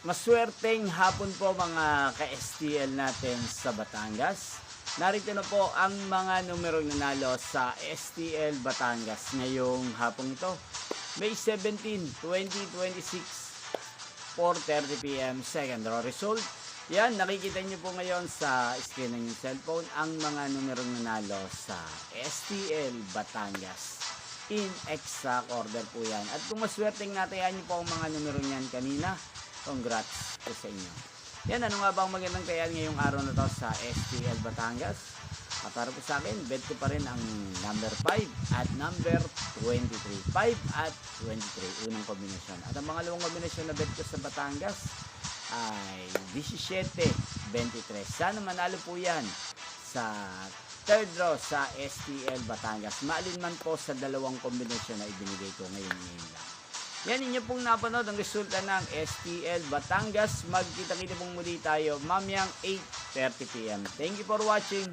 Maswerteng hapon po mga ka-STL natin sa Batangas. Narito na po ang mga numerong nanalo sa STL Batangas ngayong hapong ito. May 17, 2026, 4:30 PM second draw result. Yan, nakikita nyo po ngayon sa screen ng inyong cellphone ang mga numerong nanalo sa STL Batangas. In exact order po yan. At kung maswerteng natayan nyo po ang mga numero niyan kanina, congrats po sa inyo. Yan, ano nga ba ang magandang tayan ngayong araw na to sa STL Batangas? Para po sa akin, bet ko pa rin ang number 5 at number 23. 5 at 23, unang kombinasyon. At ang pangalawang kombinasyon na bet ko sa Batangas ay 17-23. Sana manalo po yan sa third draw sa STL Batangas. Maalin man po sa dalawang kombinasyon na ibinigay ko ngayon lang. Yan, inyo pong napanood ang resulta ng STL Batangas. Magkita-kita pong muli tayo mamayang 8:30 PM. Thank you for watching.